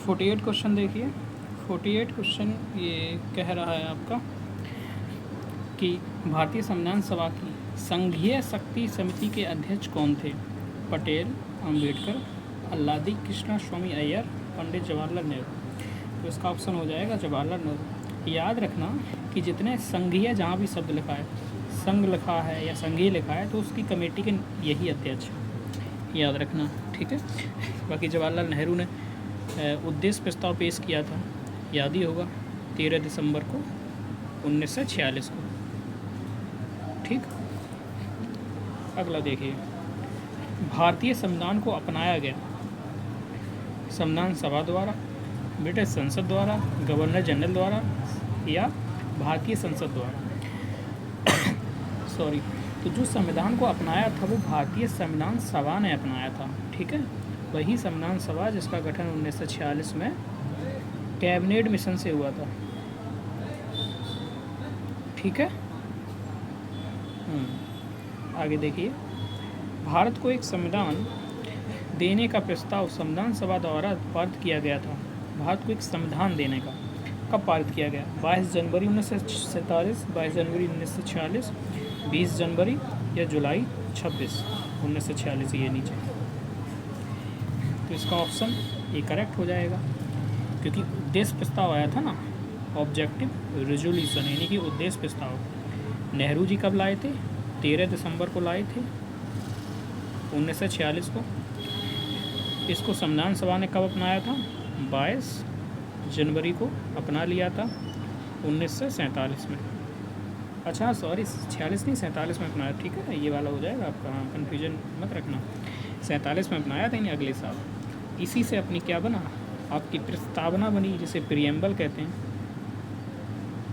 48 question देखिए। 48 question ये कह रहा है आपका कि भारतीय संविधान सभा की संघीय शक्ति समिति के अध्यक्ष कौन थे? पटेल, अंबेडकर, अल्लादी कृष्णा स्वामी अय्यर, पंडित जवाहरलाल नेहरू। तो इसका ऑप्शन हो जाएगा जवाहरलाल नेहरू। याद रखना कि जितने संघीय जहाँ भी शब्द लिखा है, संघ लिखा है या संघीय लिखा है, तो उसकी कमेटी के यही अध्यक्ष है, याद रखना, ठीक है। बाकी जवाहरलाल नेहरू ने उद्देश्य प्रस्ताव पेश किया था, याद ही होगा, 13 दिसंबर को 1946 को, ठीक। अगला देखिए, भारतीय संविधान को अपनाया गया संविधान सभा द्वारा, ब्रिटिश संसद द्वारा, गवर्नर जनरल द्वारा या भारतीय संसद द्वारा। सॉरी, तो जो संविधान को अपनाया था वो भारतीय संविधान सभा ने अपनाया था, ठीक है। वही संविधान सभा जिसका गठन 1946 में कैबिनेट मिशन से हुआ था, ठीक है। आगे देखिए, भारत को एक संविधान देने का प्रस्ताव संविधान सभा द्वारा पारित किया गया था। भारत को एक संविधान देने का कब पारित किया गया? 22 जनवरी 1947, 22 जनवरी 1946, 20 जनवरी या जुलाई 26 1946, ये नीचे। तो इसका ऑप्शन ये करेक्ट हो जाएगा, क्योंकि उद्देश्य प्रस्ताव आया था ना, ऑब्जेक्टिव रेजोल्यूशन, यानी कि उद्देश्य प्रस्ताव नेहरू जी कब लाए थे? 13 दिसंबर को लाए थे 1946 को। इसको संविधान सभा ने कब अपनाया था? 22 जनवरी को अपना लिया था 1947 में। अच्छा सॉरी, 46 नहीं 47 में अपनाया, ठीक है, ये वाला हो जाएगा आपका, हाँ, कन्फ्यूजन मत रखना। 47 में अपनाया था, यानी अगले साल। इसी से अपनी क्या बना, आपकी प्रस्तावना बनी, जिसे प्रियम्बल कहते हैं,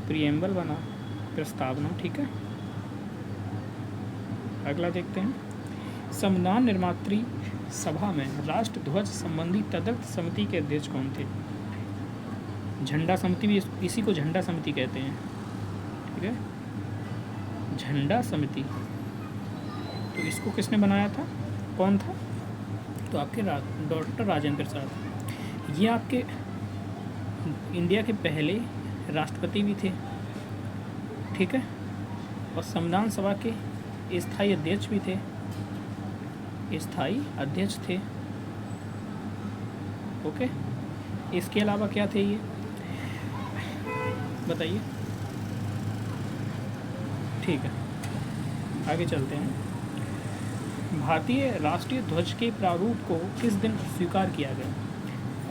प्रियम्बल बना, प्रस्तावना, ठीक है। अगला देखते हैं, संविधान निर्मात्री सभा में राष्ट्र ध्वज संबंधी तदर्थ समिति के अध्यक्ष कौन थे? झंडा समिति भी, इसी को झंडा समिति कहते हैं, ठीक है, झंडा समिति। तो इसको किसने बनाया था, कौन था? तो आपके डॉक्टर राजेंद्र प्रसाद। ये आपके इंडिया के पहले राष्ट्रपति भी थे, ठीक है, और संविधान सभा के स्थायी अध्यक्ष भी थे, स्थायी अध्यक्ष थे, ओके। इसके अलावा क्या थे ये बताइए, ठीक है। आगे चलते हैं, भारतीय राष्ट्रीय ध्वज के प्रारूप को किस दिन स्वीकार किया गया?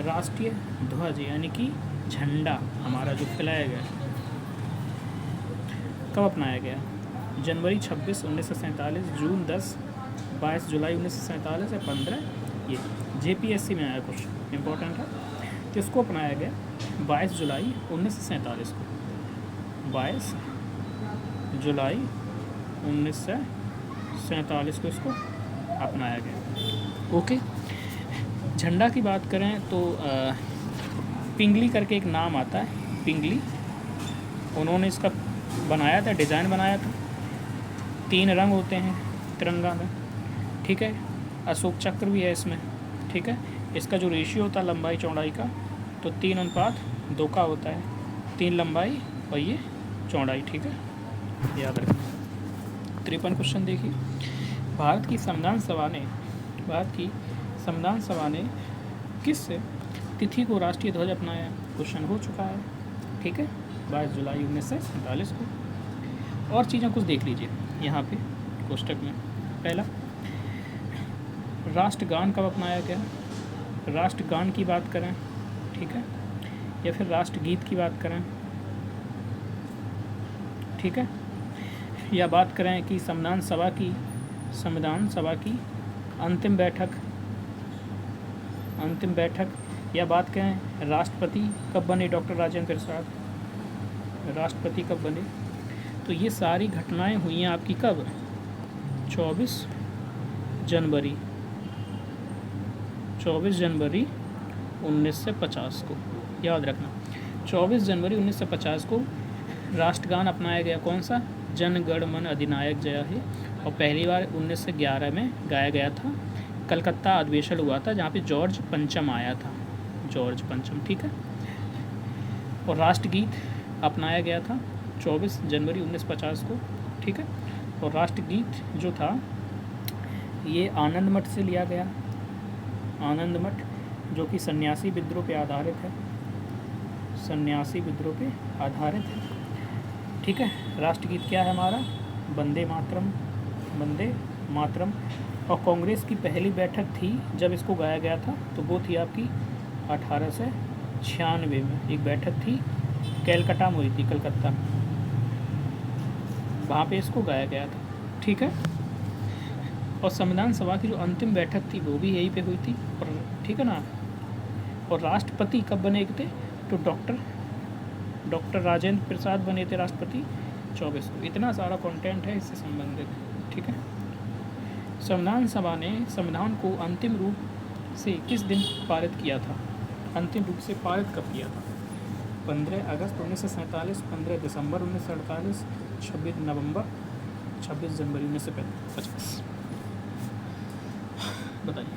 राष्ट्रीय ध्वज यानी कि झंडा हमारा जो फैलाया गया, कब अपनाया गया? जनवरी 26 1947, जून 10, 22 जुलाई 1947 या 15, ये JPSC में आया, कुछ इम्पोर्टेंट है। तो इसको अपनाया गया 22 जुलाई 1947 को, 22 जुलाई 1947 को इसको अपनाया गया, ओके। झंडा की बात करें तो पिंगली करके एक नाम आता है, पिंगली, उन्होंने इसका बनाया था, डिज़ाइन बनाया था। 3 रंग होते हैं तिरंगा में, ठीक है, अशोक चक्र भी है इसमें, ठीक है। इसका जो रेशियो होता है लंबाई चौड़ाई का, तो 3:2 का होता है, 3 लंबाई और ये चौड़ाई, ठीक है, याद रखना। 53 क्वेश्चन देखिए, भारत की संविधान सभा ने किस तिथि को राष्ट्रीय ध्वज अपनाया? क्वेश्चन हो चुका है, ठीक है, 22 जुलाई 1947 को। और चीज़ें कुछ देख लीजिए यहाँ पे कोष्टक में। पहला, राष्ट्रगान कब अपनाया गया? राष्ट्रगान की बात करें, ठीक है, या फिर राष्ट्रगीत की बात करें, ठीक है, या बात करें कि संविधान सभा की अंतिम बैठक, या बात करें राष्ट्रपति कब बने डॉक्टर राजेंद्र प्रसाद, राष्ट्रपति कब बने। तो ये सारी घटनाएं हुई हैं आपकी कब? 24 जनवरी 1950 को, याद रखना। 24 जनवरी 1950 को राष्ट्रगान अपनाया गया, कौन सा? जन गण मन अधिनायक जय हे, और पहली बार 1911 में गाया गया था। कलकत्ता अधिवेशन हुआ था, जहाँ पे जॉर्ज पंचम आया था, जॉर्ज पंचम, ठीक है। और राष्ट्रगीत अपनाया गया था 24 जनवरी 1950 को, ठीक है। और राष्ट्रगीत जो था ये आनंद मठ से लिया गया, आनंद मठ जो कि सन्यासी विद्रोह पे आधारित है, सन्यासी विद्रोह पे आधारित है, ठीक है। राष्ट्रगीत क्या है हमारा? वंदे मातरम, वंदे मातरम। और कांग्रेस की पहली बैठक थी जब इसको गाया गया था तो वो थी आपकी 1896 में। एक बैठक थी कैलकाटा में हुई थी, कलकत्ता, वहाँ पे इसको गाया गया था, ठीक है। और संविधान सभा की जो अंतिम बैठक थी वो भी यहीं पे हुई थी, और ठीक है ना। और राष्ट्रपति कब बने थे? तो डॉक्टर राजेंद्र प्रसाद बने थे राष्ट्रपति 24 को। इतना सारा कंटेंट है इससे संबंधित, ठीक है। संविधान सभा ने संविधान को अंतिम रूप से किस दिन पारित किया था? अंतिम रूप से पारित कब किया था? 15 अगस्त 1947, 15 दिसंबर 1948, 26 नवंबर, 26 जनवरी 1950। बताइए।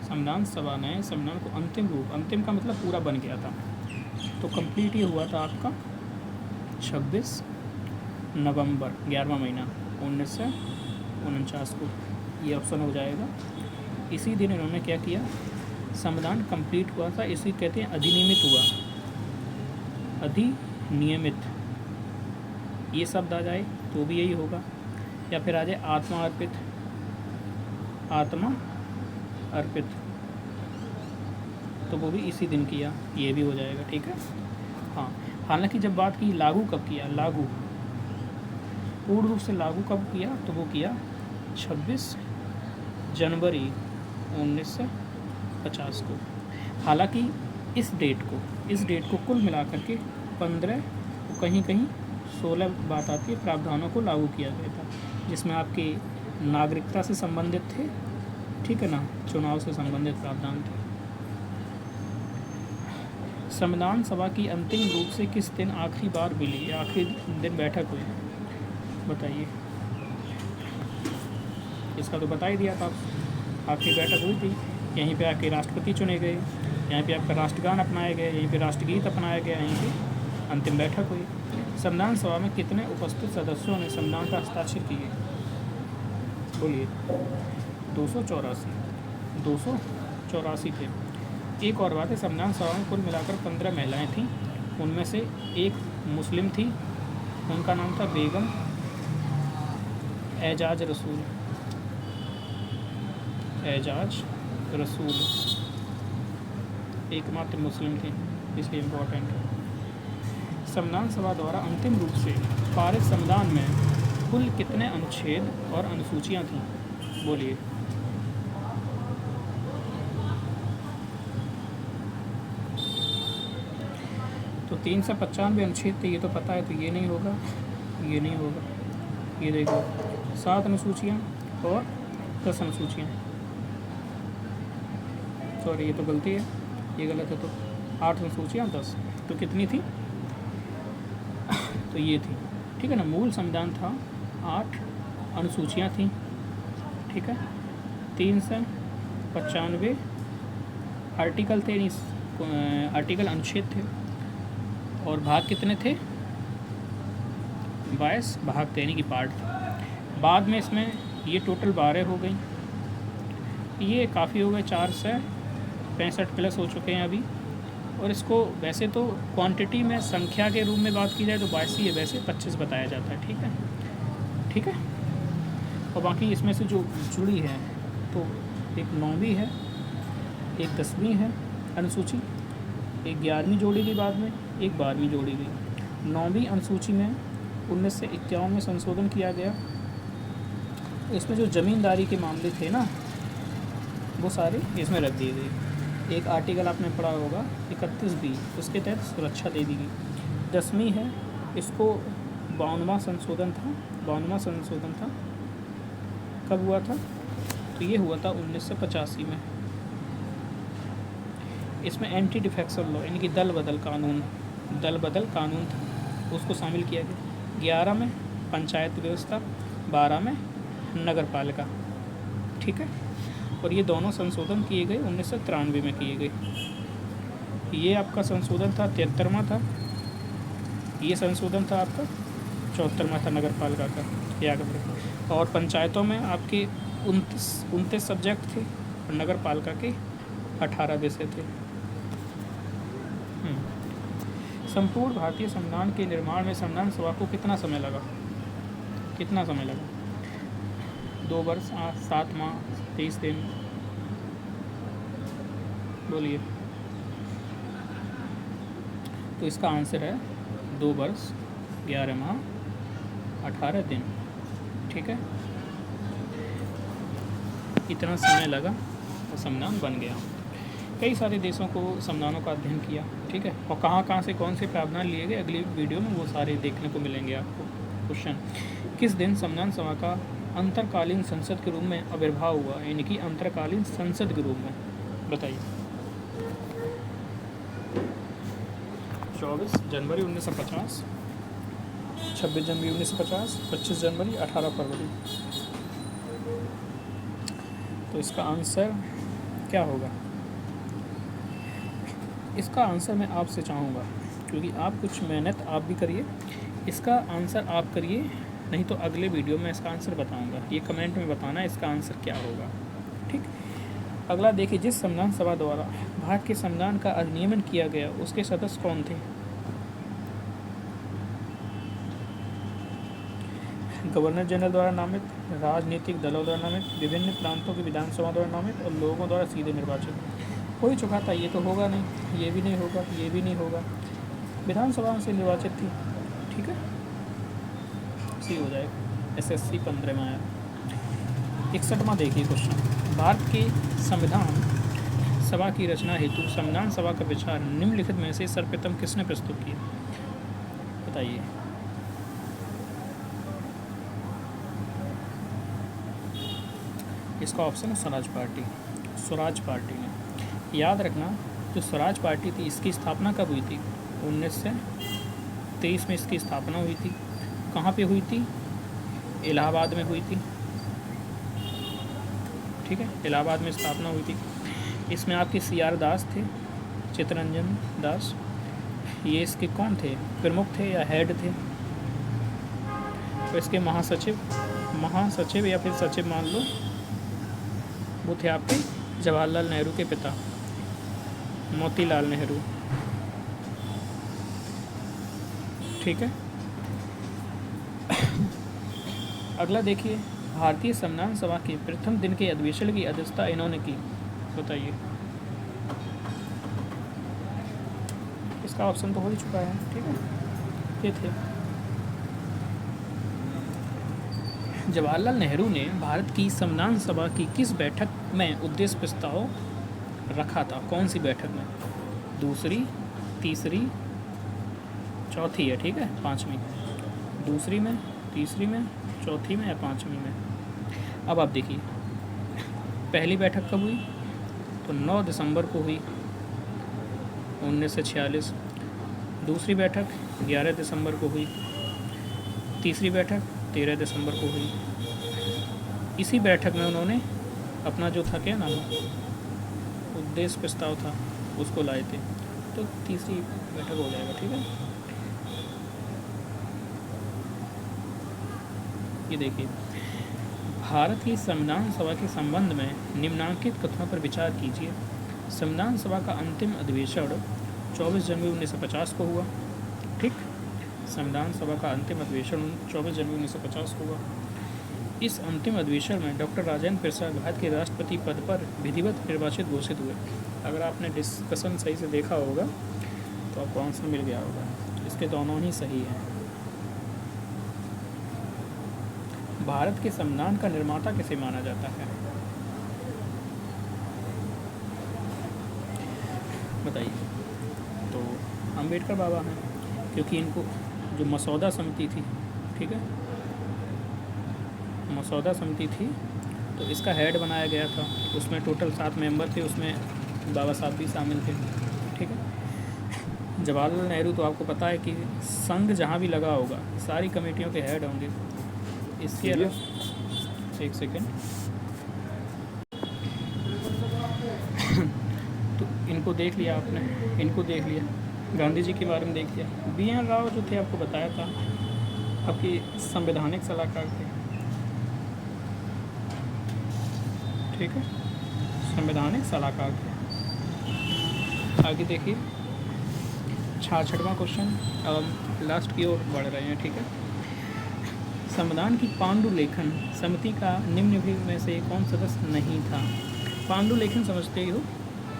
संविधान सभा ने संविधान को अंतिम रूप, अंतिम का मतलब पूरा बन गया था, तो कंप्लीट ये हुआ था आपका 26 नवंबर 11वां महीना 1949 को। ये ऑप्शन हो जाएगा। इसी दिन इन्होंने क्या किया? संविधान कंप्लीट हुआ था, इसी कहते हैं अधिनियमित हुआ, अधिनियमित। ये शब्द आ जाए तो भी यही होगा, या फिर आ जाए आत्मा अर्पित, आत्मा अर्पित, तो वो भी इसी दिन किया, ये भी हो जाएगा, ठीक है। हाँ, हालांकि जब बात की लागू कब किया, लागू पूर्ण रूप से लागू कब किया, तो वो किया 26 जनवरी 1950 को। हालांकि इस डेट को कुल मिलाकर के 15, कहीं कहीं 16 बात आती है, प्रावधानों को लागू किया गया था, जिसमें आपके नागरिकता से संबंधित थे, ठीक है ना, चुनाव से संबंधित प्रावधान थे। संविधान सभा की अंतिम रूप से किस दिन आखिरी बार मिली, आखिरी दिन बैठक हुई? बताइए। इसका तो बता ही दिया था, आखिरी बैठक हुई थी, यहीं पे आके राष्ट्रपति चुने गए, यहीं पे आपका राष्ट्रगान अपनाया गया, यहीं पे राष्ट्रगीत अपनाया गया, यहीं पे अंतिम बैठक हुई। संविधान सभा में कितने उपस्थित सदस्यों ने संविधान पर हस्ताक्षर किए? बोलिए। 284 थे। एक और बात है, संविधान सभा में कुल मिलाकर 15 महिलाएं थीं, उनमें से एक मुस्लिम थी, उनका नाम था बेगम एजाज रसूल, एजाज रसूल एकमात्र मुस्लिम थी, इसलिए इम्पोर्टेंट है। संविधान सभा द्वारा अंतिम रूप से पारित संविधान में कुल कितने अनुच्छेद और अनुसूचियाँ थीं? बोलिए। तो 395 अनुच्छेद थे, ये तो पता है, तो ये नहीं होगा, ये नहीं होगा। ये देखो 7 अनुसूचियाँ और 10 अनुसूचियाँ, सॉरी ये तो गलती है, ये गलत है, तो 8 अनुसूचियाँ 10, तो कितनी थी? तो ये थी, ठीक है ना। मूल संविधान था, 8 अनुसूचियाँ थीं, ठीक है। 395 आर्टिकल थे, आर्टिकल अनुच्छेद थे, और भाग कितने थे? 22 भाग थे, यानी कि पार्ट थे। बाद में इसमें ये टोटल 12 हो गई, ये काफ़ी हो गए, 465 प्लस हो चुके हैं अभी। और इसको वैसे तो क्वांटिटी में, संख्या के रूप में बात की जाए तो 22 ही है, वैसे 25 बताया जाता है, ठीक है, ठीक है। और बाकी इसमें से जो जुड़ी है तो एक 9वीं है, एक 10वीं है अनुसूची, एक 11वीं जोड़ी गई बाद में, एक 12वीं जोड़ी गई। 9वीं अनुसूची में 1951 में संशोधन किया गया। इसमें जो ज़मींदारी के मामले थे ना, वो सारे इसमें रख दिए गए। एक आर्टिकल आपने पढ़ा होगा 31B, उसके तहत सुरक्षा दे दी गई। 10वीं है, इसको 52वां संशोधन था, 52वां संशोधन था, कब हुआ था? तो ये हुआ था 1985 में। इसमें एंटी डिफेक्शन लॉ, यानी कि दल बदल कानून था, उसको शामिल किया गया। 11 में पंचायत व्यवस्था, 12 में नगर पालिका, ठीक है। और ये दोनों संशोधन किए गए 1993 में किए गए, ये आपका संशोधन था 73वां था, ये संशोधन था आपका 74वां था नगर पालिका का, याद रखें। और पंचायतों में आपके 29 सब्जेक्ट थे और नगर पालिका के 18 विषय थे। संपूर्ण भारतीय संविधान के निर्माण में संविधान सभा को कितना समय लगा? 2 वर्ष, 7 माह, 23 दिन, बोलिए। तो इसका आंसर है 2 वर्ष 11 माह 18 दिन। ठीक है, इतना समय लगा और संविधान बन गया। कई सारे देशों को संविधानों का अध्ययन किया। ठीक है, और कहाँ से कौन से प्रावधान लिए गए, अगली वीडियो में वो सारे देखने को मिलेंगे आपको। क्वेश्चन, किस दिन संविधान सभा का अंतरकालीन संसद के रूप में आविर्भाव हुआ? यानी कि अंतरकालीन संसद के रूप में, बताइए। 24 जनवरी 1950, 26 जनवरी 1950, 25 जनवरी, 18 फरवरी। तो इसका आंसर क्या होगा? इसका आंसर मैं आपसे चाहूँगा, क्योंकि आप कुछ मेहनत आप भी करिए, इसका आंसर आप करिए, नहीं तो अगले वीडियो में इसका आंसर बताऊँगा। ये कमेंट में बताना इसका आंसर क्या होगा। ठीक, अगला देखिए, जिस संविधान सभा द्वारा भारत के संविधान का अधिनियमन किया गया उसके सदस्य कौन थे? गवर्नर जनरल द्वारा नामित, राजनीतिक दलों द्वारा नामित, विभिन्न प्रांतों की विधानसभा द्वारा नामित और लोगों द्वारा सीधे निर्वाचित। हो ही चुका था, ये तो होगा नहीं, ये भी नहीं होगा, ये भी नहीं होगा। विधानसभा से निर्वाचित थी। ठीक है, सी हो जाएगा। SSC 15 में आया। 61वां देखिए क्वेश्चन, भारत के संविधान सभा की रचना हेतु संविधान सभा का विचार निम्नलिखित में से सर्वप्रथम किसने प्रस्तुत किया? बताइए। इसका ऑप्शन है स्वराज पार्टी। स्वराज पार्टी ने, याद रखना, जो स्वराज पार्टी थी इसकी स्थापना कब हुई थी? 1923 में इसकी स्थापना हुई थी। कहाँ पे हुई थी? इलाहाबाद में हुई थी। ठीक है, इलाहाबाद में स्थापना हुई थी। इसमें आपके CR दास थे, चित्तरंजन दास। ये इसके कौन थे? प्रमुख थे या हेड थे? तो इसके महासचिव या फिर सचिव मान लो, वो थे आपके जवाहरलाल नेहरू के पिता, मोतीलाल नेहरू। ठीक है, अगला देखिए, भारतीय संविधान सभा के प्रथम दिन के अधिवेशन की अध्यक्षता इन्होंने की। बताइए। इसका ऑप्शन तो हो ही चुका है। ठीक है, ये थे जवाहरलाल नेहरू ने भारत की संविधान सभा की किस बैठक में उद्देश्य प्रस्ताव रखा था? कौन सी बैठक में? दूसरी, तीसरी, चौथी है। ठीक है, 5वीं। दूसरी में, तीसरी में, चौथी में या 5वीं में? अब आप देखिए, पहली बैठक कब हुई? तो 9 दिसंबर को हुई 1946। दूसरी बैठक 11 दिसंबर को हुई। तीसरी बैठक 13 दिसंबर को हुई। इसी बैठक में उन्होंने अपना जो था, क्या नाम, उद्देश्य प्रस्ताव था, उसको लाए थे। तो तीसरी बैठक हो जाएगा। ठीक है, ये देखिए, भारत की संविधान सभा के संबंध में निम्नलिखित कथनों पर विचार कीजिए। संविधान सभा का अंतिम अधिवेशन 24 जनवरी 1950 को हुआ। ठीक, संविधान सभा का अंतिम अधिवेशन 24 जनवरी 1950 को हुआ। इस अंतिम अधिवेशन में डॉक्टर राजेंद्र प्रसाद भारत के राष्ट्रपति पद पर विधिवत निर्वाचित घोषित हुए। अगर आपने डिस्कशन सही से देखा होगा तो आपको आंसर मिल गया होगा। इसके दोनों ही सही हैं। भारत के संविधान का निर्माता किसे माना जाता है? बताइए। तो अम्बेडकर बाबा हैं, क्योंकि इनको जो मसौदा समिति थी, ठीक है, मसौदा समिति थी, तो इसका हेड बनाया गया था। उसमें टोटल 7 मेंबर थे, उसमें बाबा साहब भी शामिल थे। ठीक है, जवाहरलाल नेहरू तो आपको पता है कि संघ जहाँ भी लगा होगा सारी कमेटियों के हेड होंगे। इसके अलावा एक सेकेंड, तो इनको इसको देख लिया आपने, इनको देख लिया, गांधी जी के बारे में देख लिया। BN राव जो थे आपको बताया था आपके संवैधानिक सलाहकार थे, ठीक है, संवैधानिक सलाहकार थे। आगे देखिए 66वां क्वेश्चन, अब हम लास्ट की ओर बढ़ रहे हैं, ठीक है। संविधान की पांडुलेखन समिति का निम्न में से कौन सदस्य नहीं था? पांडुलेखन समझते ही हो,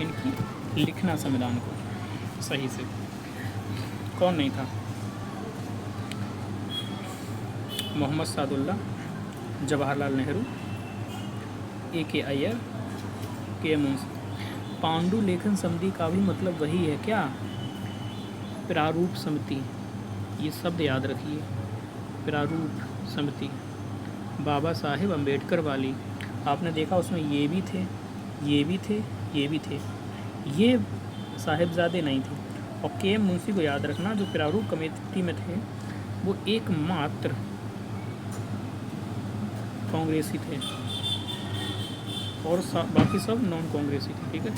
इनकी लिखना संविधान को सही से, कौन नहीं था? Mohammad Sadulla, Jawaharlal Nehru, AK Iyer, KM Munshi. पांडुलेखन समिति का भी मतलब वही है क्या? प्रारूप समिति, ये शब्द याद रखिए, प्रारूप समिति। बाबा साहेब अम्बेडकर वाली, आपने देखा उसमें ये भी थे, ये भी थे, ये भी थे, ये साहेबजादे नहीं थे। और KM मुंशी को याद रखना, जो प्रारूप कमेटी में थे वो एकमात्र कांग्रेसी थे और बाकी सब नॉन कांग्रेसी थे, ठीक है।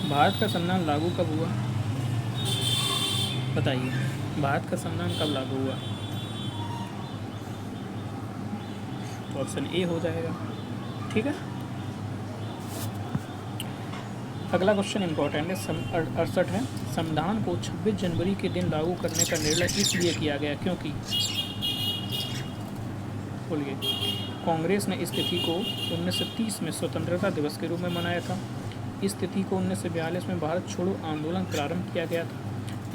भारत का संविधान लागू कब हुआ? बताइए, भारत का संविधान कब लागू हुआ? तो ऑप्शन A हो जाएगा, ठीक है। अगला क्वेश्चन इंपॉर्टेंट है, 68 है। संविधान को 26 जनवरी के दिन लागू करने का निर्णय इसलिए किया गया क्योंकि, बोलिए, कांग्रेस ने इस तिथि को 1930 में स्वतंत्रता दिवस के रूप में मनाया था। इस तिथि को 1942 में भारत छोड़ो आंदोलन प्रारंभ किया गया था।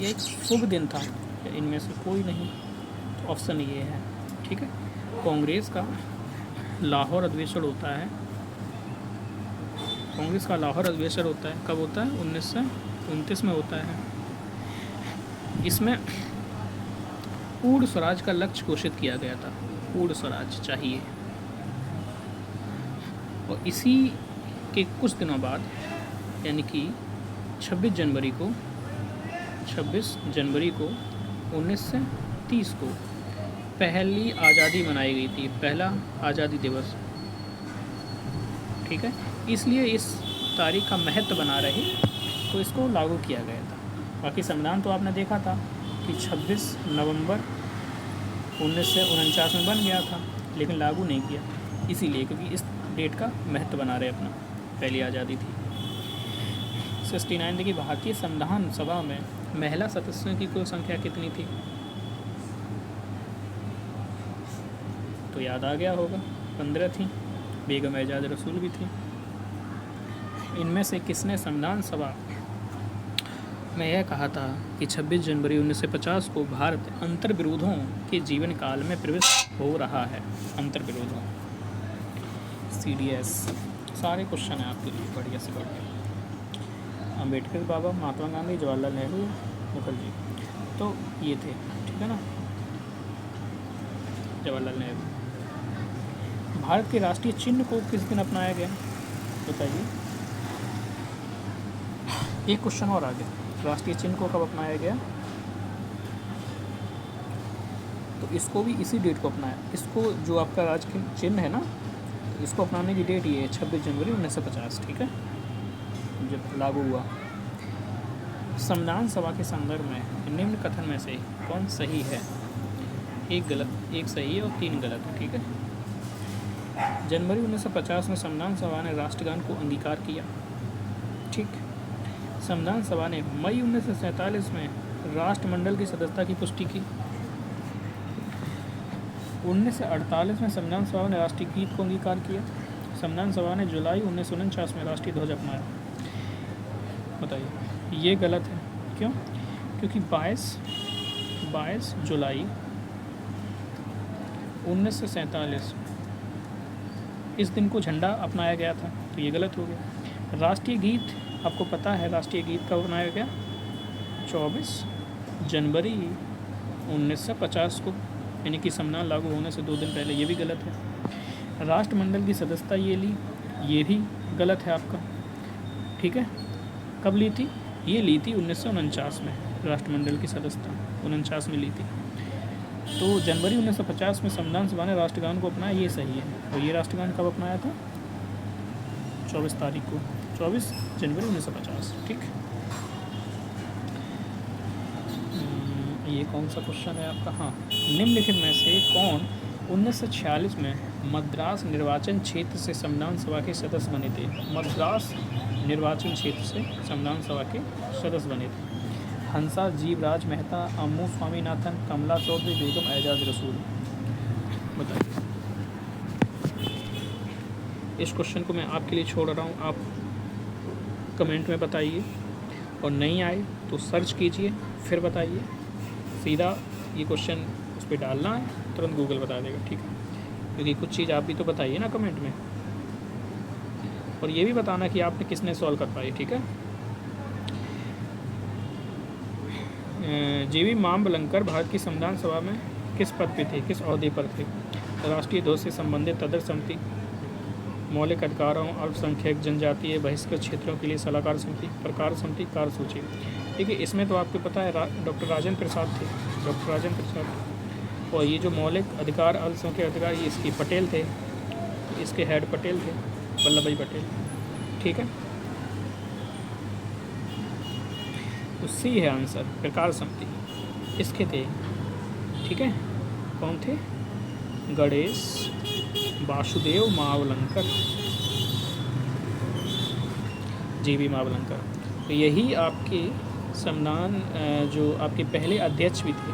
यह एक शुभ दिन था, इनमें से कोई नहीं, तो ऑप्शन ये है, ठीक है। कांग्रेस का लाहौर अधिवेशन होता है, कांग्रेस का लाहौर अधिवेशन होता है, कब होता है? 1929 में होता है। इसमें पूर्ण स्वराज का लक्ष्य घोषित किया गया था, पूर्ण स्वराज चाहिए। और इसी के कुछ दिनों बाद, यानी कि 26 जनवरी को 1930 को पहली आज़ादी मनाई गई थी, पहला आज़ादी दिवस, ठीक है। इसलिए इस तारीख का महत्व बना रहे तो इसको लागू किया गया था। बाकी संविधान तो आपने देखा था कि 26 नवंबर 1949 में बन गया था, लेकिन लागू नहीं किया, इसीलिए क्योंकि इस डेट का महत्व बना रहे अपना, पहली आज़ादी थी। 69 देखिए, भारतीय संविधान सभा में महिला सदस्यों की कुल संख्या कितनी थी? तो याद आ गया होगा, 15 थी, बेगम एजाज रसूल भी थी। इनमें से किसने संविधान सभा में यह कहा था कि 26 जनवरी 1950 को भारत अंतर्विरोधों के जीवन काल में प्रवेश हो रहा है? अंतर्विरोधों, CDS, सारे क्वेश्चन हैं आपके लिए बढ़िया से बढ़िया। अम्बेडकर बाबा, महात्मा गांधी, जवाहरलाल नेहरू, मुखर्जी, तो ये थे, ठीक है ना, जवाहरलाल नेहरू। भारत के राष्ट्रीय चिन्ह को किस दिन अपनाया गया? बताइए, एक क्वेश्चन और आ गया, राष्ट्रीय चिन्ह को कब अपनाया गया? तो इसको भी इसी डेट को अपनाया, इसको जो आपका राष्ट्रीय चिन्ह है ना, तो इसको अपनाने की डेट ये है 26 जनवरी 1950, ठीक है, जब लागू हुआ। संविधान सभा के संदर्भ में निम्न कथन में से कौन सही है? एक गलत, एक सही है और 3 गलत है, ठीक है। जनवरी 1950 में संविधान सभा ने राष्ट्रगान को अंगीकार किया, ठीक। संविधान सभा ने मई 1947 में राष्ट्रमंडल की सदस्यता की पुष्टि की। 1948 में संविधान सभा ने राष्ट्रीय गीत को अंगीकार किया। संविधान सभा ने जुलाई 1949 में राष्ट्रीय ध्वज अपनाया। बताइए, ये गलत है, क्यों? क्योंकि 22 जुलाई 1947 इस दिन को झंडा अपनाया गया था, तो ये गलत हो गया। राष्ट्रीय गीत आपको पता है, राष्ट्रीय गीत कब अपनाया गया? 24 जनवरी 1950 को, यानी कि संविधान लागू होने से 2 दिन पहले, ये भी गलत है। राष्ट्रमंडल की सदस्यता ये ली, ये भी गलत है आपका, ठीक है। कब ली थी? ये ली थी 1949 में, राष्ट्रमंडल की सदस्यता 49 में ली थी। तो जनवरी 1950 में संविधान सभा ने राष्ट्रगान को अपनाया, ये सही है। और ये राष्ट्रगान कब अपनाया था? 24 तारीख को, 24 जनवरी 1950। ठीक, ये कौन सा क्वेश्चन है आपका? हाँ, निम्नलिखित में से कौन 1946 में मद्रास निर्वाचन क्षेत्र से संविधान सभा के सदस्य बने थे? मद्रास निर्वाचन क्षेत्र से संविधान सभा के सदस्य बने थे। हंसा, जीवराज मेहता, अम्मू स्वामीनाथन, कमला चौधरी, बेगम एजाज रसूल। बताइए। इस क्वेश्चन को मैं आपके लिए छोड़ रहा हूँ, आप कमेंट में बताइए, और नहीं आए तो सर्च कीजिए, फिर बताइए। सीधा ये क्वेश्चन उस पर डालना है, तुरंत गूगल बता देगा। ठीक है, क्योंकि कुछ चीज़ आप भी तो बताइए ना कमेंट में, और ये भी बताना कि आपने किसने सॉल्व कर पाई। ठीक है। जी.वी. मामवलंकर भारत की संविधान सभा में किस पद पे थे, किस ओहदे पर थे? राष्ट्रीय ध्वज से संबंधित तदर्थ समिति, मौलिक अधिकारों, अल्पसंख्यक, जनजातीय, बहिष्कृत क्षेत्रों के लिए सलाहकार समिति, प्रकार समिति, कार्यसूची। देखिए, इसमें तो आपको पता है डॉक्टर राजेंद्र प्रसाद थे, डॉक्टर राजेंद्र प्रसाद। और ये जो मौलिक अधिकार, अल्पसंख्यक अधिकार, ये इसके पटेल थे, इसके हेड पटेल थे, वल्लभ भाई पटेल। ठीक है, तो सी है आंसर, प्रकार समिति इसके थे। ठीक है, कौन थे? गणेश वासुदेव मावलंकर, जी.वी. मावलंकर। तो यही आपके संविधान जो आपके पहले अध्यक्ष भी थे,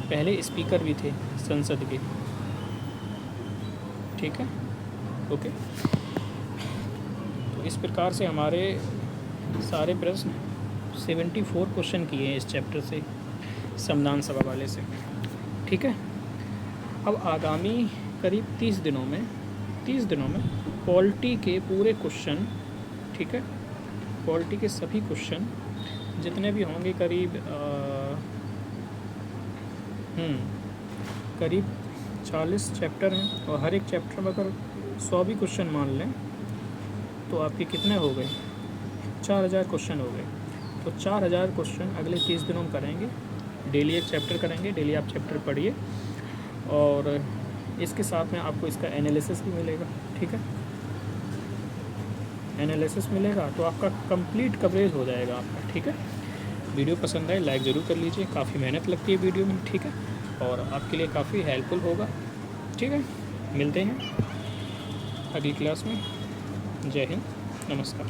पहले स्पीकर भी थे संसद के। ठीक है, ओके। तो इस प्रकार से हमारे सारे प्रश्न 74 क्वेश्चन किए हैं इस चैप्टर से, संविधान सभा वाले से। ठीक है, अब आगामी करीब 30 दिनों में पॉलिटी के पूरे क्वेश्चन, ठीक है, पॉलिटी के सभी क्वेश्चन जितने भी होंगे, करीब 40 चैप्टर हैं, और हर एक चैप्टर में अगर 100 भी क्वेश्चन मान लें तो आपके कितने हो गए? 4000 क्वेश्चन हो गए। तो 4000 क्वेश्चन अगले 30 दिनों में करेंगे। डेली एक चैप्टर करेंगे, डेली आप चैप्टर पढ़िए, और इसके साथ में आपको इसका एनालिसिस भी मिलेगा। ठीक है, एनालिसिस मिलेगा तो आपका कंप्लीट कवरेज हो जाएगा आपका। ठीक है, वीडियो पसंद आए लाइक ज़रूर कर लीजिए, काफ़ी मेहनत लगती है वीडियो में। ठीक है, और आपके लिए काफ़ी हेल्पफुल होगा। ठीक है, मिलते हैं अगली क्लास में। जय हिंद, नमस्कार।